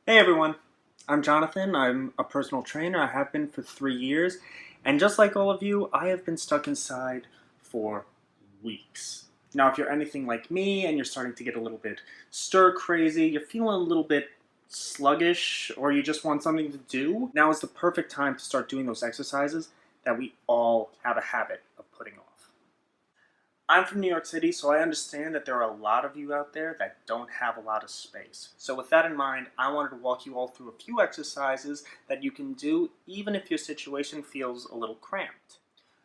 Hey everyone, I'm Jonathan. I'm a personal trainer. I have been for 3 years, and just like all of you, I have been stuck inside for weeks. Now, if you're anything like me and you're starting to get a little bit stir crazy, you're feeling a little bit sluggish, or you just want something to do, now is the perfect time to start doing those exercises that we all have a habit of putting off. I'm from New York City, so I understand that there are a lot of you out there that don't have a lot of space. So with that in mind, I wanted to walk you all through a few exercises that you can do even if your situation feels a little cramped.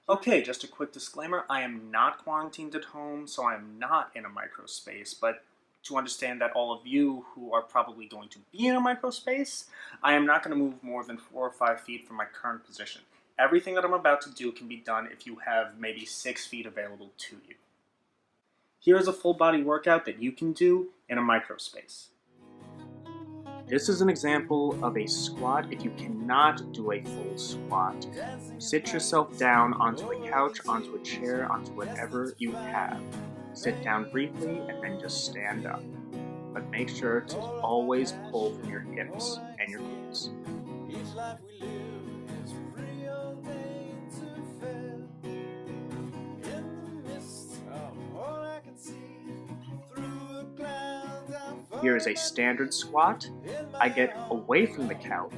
Okay, just a quick disclaimer, I am not quarantined at home, so I am not in a microspace, but to understand that all of you who are probably going to be in a microspace, I am not going to move more than 4 or 5 feet from my current position. Everything that I'm about to do can be done if you have maybe 6 feet available to you. Here's a full body workout that you can do in a microspace. This is an example of a squat if you cannot do a full squat. Sit yourself down onto a couch, onto a chair, onto whatever you have. Sit down briefly and then just stand up. But make sure to always pull from your hips and your glutes. Here is a standard squat. I get away from the couch,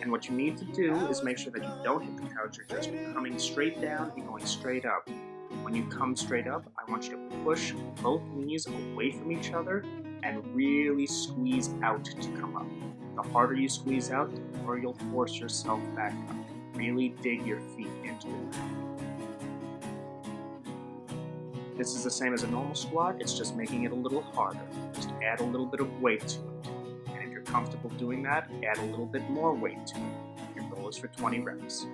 and what you need to do is make sure that you don't hit the couch. You're just coming straight down and going straight up. When you come straight up, I want you to push both knees away from each other and really squeeze out to come up. The harder you squeeze out, the more you'll force yourself back up. Really dig your feet into the ground. This is the same as a normal squat, it's just making it a little harder. Just add a little bit of weight to it. And if you're comfortable doing that, add a little bit more weight to it. Your goal is for 20 reps.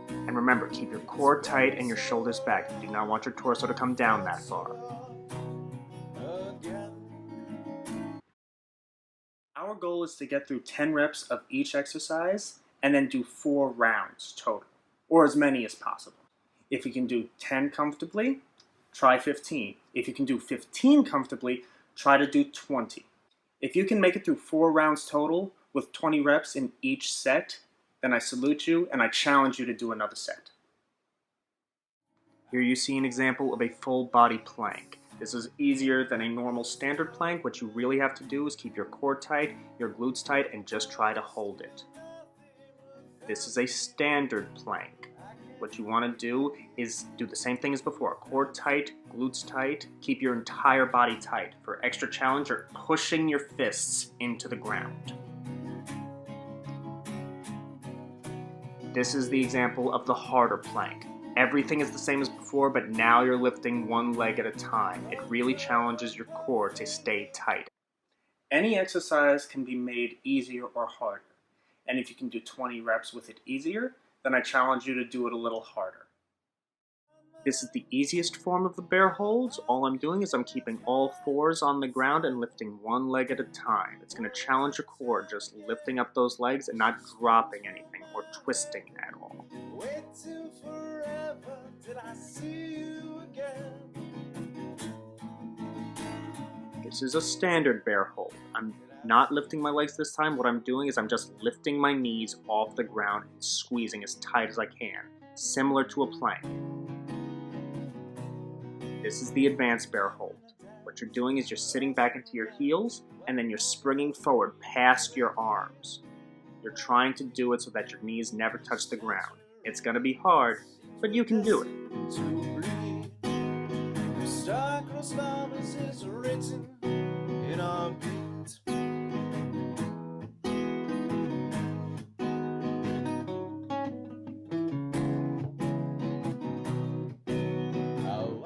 And remember, keep your core tight and your shoulders back. You do not want your torso to come down that far. Our goal is to get through 10 reps of each exercise and then do 4 rounds total, or as many as possible. If you can do 10 comfortably, try 15. If you can do 15 comfortably, try to do 20. If you can make it through 4 rounds total with 20 reps in each set, then I salute you and I challenge you to do another set. Here you see an example of a full body plank. This is easier than a normal standard plank. What you really have to do is keep your core tight, your glutes tight, and just try to hold it. This is a standard plank. What you want to do is do the same thing as before. Core tight, glutes tight, keep your entire body tight. For extra challenge, you're pushing your fists into the ground. This is the example of the harder plank. Everything is the same as before, but now you're lifting one leg at a time. It really challenges your core to stay tight. Any exercise can be made easier or harder. And if you can do 20 reps with it easier, then I challenge you to do it a little harder. This is the easiest form of the bear holds. All I'm doing is I'm keeping all 4s on the ground and lifting one leg at a time. It's going to challenge your core, just lifting up those legs and not dropping anything or twisting at all. This is a standard bear hold. I'm not lifting my legs this time. What I'm doing is I'm just lifting my knees off the ground and squeezing as tight as I can, similar to a plank. This is the advanced bear hold. What you're doing is you're sitting back into your heels and then you're springing forward past your arms. You're trying to do it so that your knees never touch the ground. It's going to be hard, but you can do it.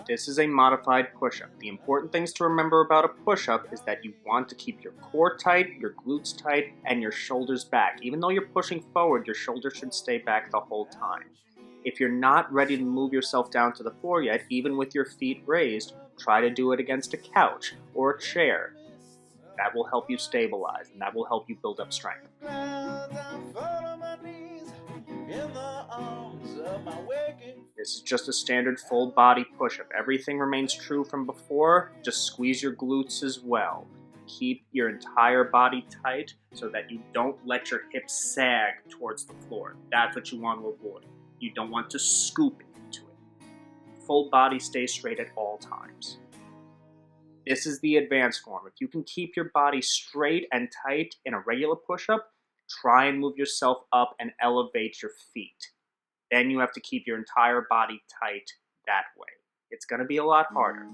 This is a modified push-up. The important things to remember about a push-up is that you want to keep your core tight, your glutes tight, and your shoulders back. Even though you're pushing forward, your shoulders should stay back the whole time. If you're not ready to move yourself down to the floor yet, even with your feet raised, try to do it against a couch or a chair. That will help you stabilize, and that will help you build up strength. This is just a standard full body push-up. Everything remains true from before. Just squeeze your glutes as well. keep your entire body tight so that you don't let your hips sag towards the floor. That's what you want to avoid. You don't want to scoop into it. Full body stays straight at all times. This is the advanced form. If you can keep your body straight and tight in a regular push-up, try and move yourself up and elevate your feet. Then you have to keep your entire body tight that way. It's going to be a lot harder.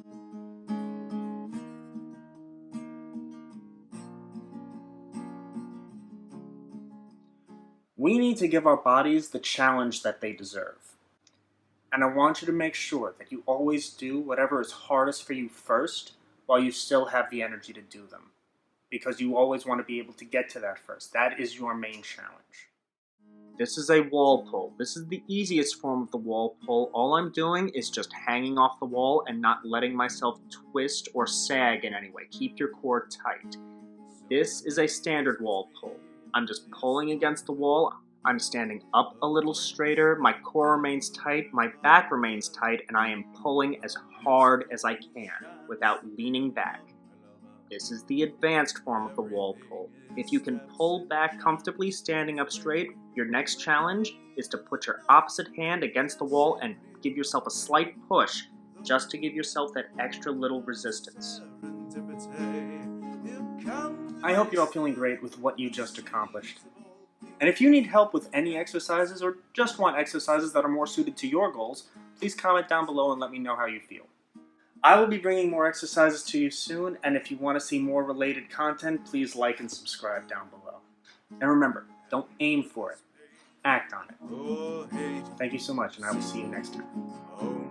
We need to give our bodies the challenge that they deserve. And I want you to make sure that you always do whatever is hardest for you first while you still have the energy to do them. Because you always want to be able to get to that first. That is your main challenge. This is a wall pull. This is the easiest form of the wall pull. All I'm doing is just hanging off the wall and not letting myself twist or sag in any way. Keep your core tight. This is a standard wall pull. I'm just pulling against the wall. I'm standing up a little straighter. My core remains tight. My back remains tight. And I am pulling as hard as I can without leaning back. This is the advanced form of the wall pull. If you can pull back comfortably standing up straight, your next challenge is to put your opposite hand against the wall and give yourself a slight push just to give yourself that extra little resistance. I hope you're all feeling great with what you just accomplished. And if you need help with any exercises or just want exercises that are more suited to your goals, please comment down below and let me know how you feel. I will be bringing more exercises to you soon, and if you want to see more related content, please like and subscribe down below. And remember, don't aim for it, act on it. Thank you so much, and I will see you next time.